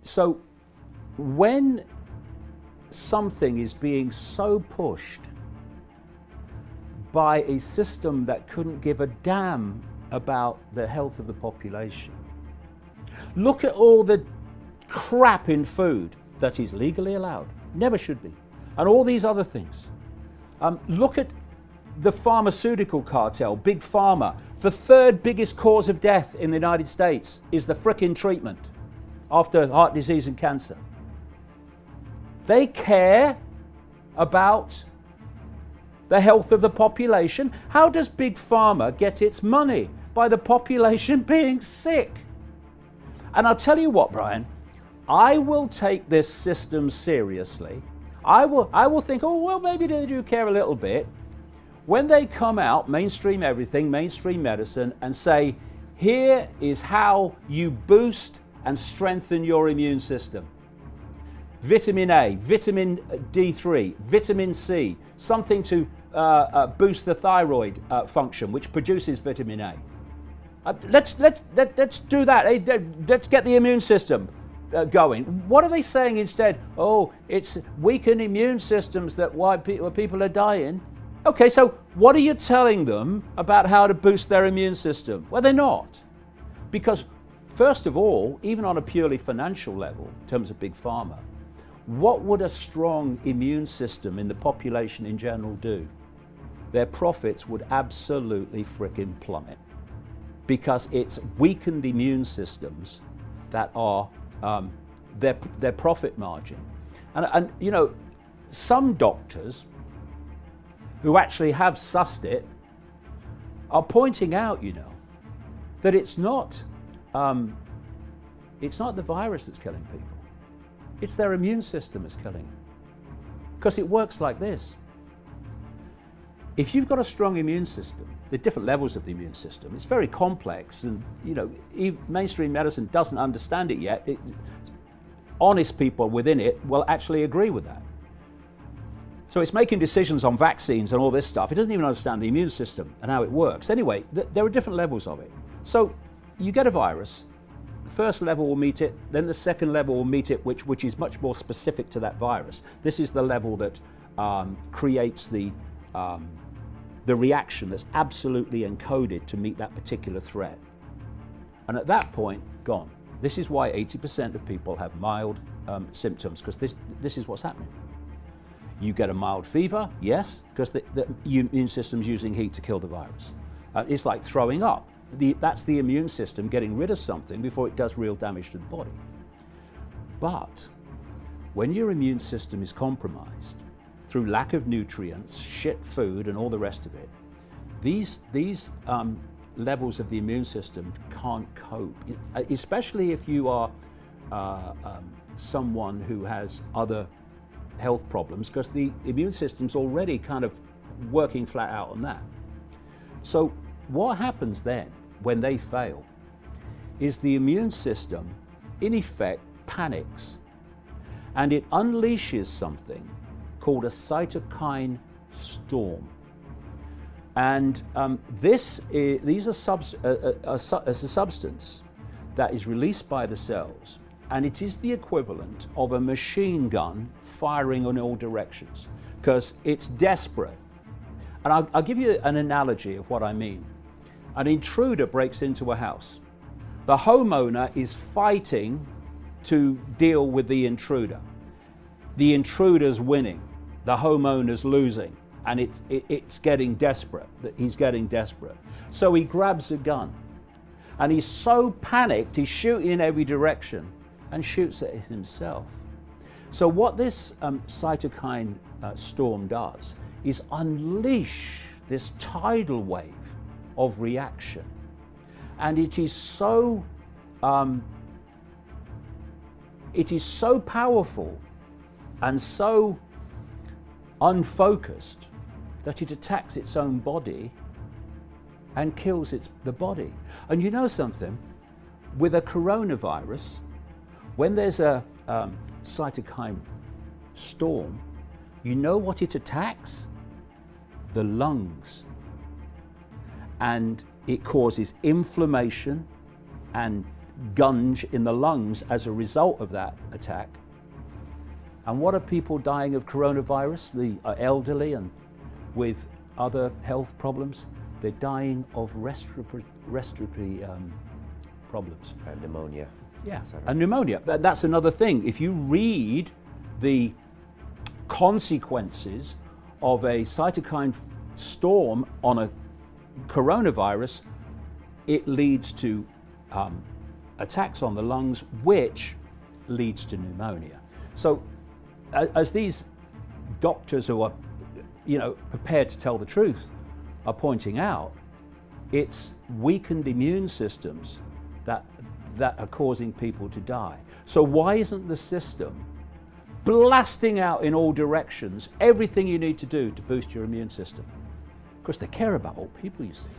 So when something is being so pushed by a system that couldn't give a damn about the health of the population, look at all the crap in food that is legally allowed, never should be, and all these other things. Look at the pharmaceutical cartel, Big Pharma. The third biggest cause of death in the United States is the frickin' treatment after heart disease and cancer. They care about the health of the population. How does Big Pharma get its money? By the population being sick. And I'll tell you what, Brian, I will take this system seriously. I will think, oh, well, maybe they do care a little bit. When they come out, mainstream everything, mainstream medicine, and say, here is how you boost and strengthen your immune system. Vitamin A, vitamin D3, vitamin C, something to boost the thyroid function, which produces vitamin A. Let's do that. Let's get the immune system going. What are they saying instead? Oh, it's weakened immune systems that why people are dying. Okay, so what are you telling them about how to boost their immune system? Well, they're not. Because first of all, even on a purely financial level, in terms of Big Pharma, what would a strong immune system in the population in general do? Their profits would absolutely frickin' plummet. Because it's weakened immune systems that are their profit margin. And you know, some doctors who actually have sussed it are pointing out, you know, that it's not the virus that's killing people. It's their immune system that's killing them. Because it works like this. If you've got a strong immune system, there are different levels of the immune system. It's very complex, and you know, mainstream medicine doesn't understand it yet. Honest people within it will actually agree with that. So it's making decisions on vaccines and all this stuff. It doesn't even understand the immune system and how it works. Anyway, there are different levels of it. So you get a virus, the first level will meet it, then the second level will meet it, which is much more specific to that virus. This is the level that creates the reaction that's absolutely encoded to meet that particular threat. And at that point, gone. This is why 80% of people have mild symptoms, because this is what's happening. You get a mild fever, yes, because the immune system's using heat to kill the virus. It's like throwing up. That's the immune system getting rid of something before it does real damage to the body. But when your immune system is compromised through lack of nutrients, shit food, and all the rest of it, these levels of the immune system can't cope, especially if you are someone who has other health problems, because the immune system's already kind of working flat out on that. So what happens then when they fail is the immune system in effect panics, and it unleashes something called a cytokine storm. And these are a substance that is released by the cells, and it is the equivalent of a machine gun firing in all directions, because it's desperate. And I'll give you an analogy of what I mean. An intruder breaks into a house. The homeowner is fighting to deal with the intruder. The intruder's winning, the homeowner's losing, and it's getting desperate. He's getting desperate. So he grabs a gun, and he's so panicked, he's shooting in every direction and shoots at himself. So what this cytokine storm does is unleash this tidal wave of reaction. And it is so powerful and so unfocused that it attacks its own body and kills the body. And you know something? With a coronavirus, when there's a cytokine storm, you know what it attacks? The lungs. And it causes inflammation and gunge in the lungs as a result of that attack. And what are people dying of coronavirus? The elderly and with other health problems. They're dying of respiratory problems. And pneumonia. Yeah, and pneumonia. That's another thing. If you read the consequences of a cytokine storm on a coronavirus, it leads to attacks on the lungs, which leads to pneumonia. So as these doctors who are, prepared to tell the truth are pointing out, it's weakened immune systems that are causing people to die. So why isn't the system blasting out in all directions everything you need to do to boost your immune system? Because they care about all people, you see.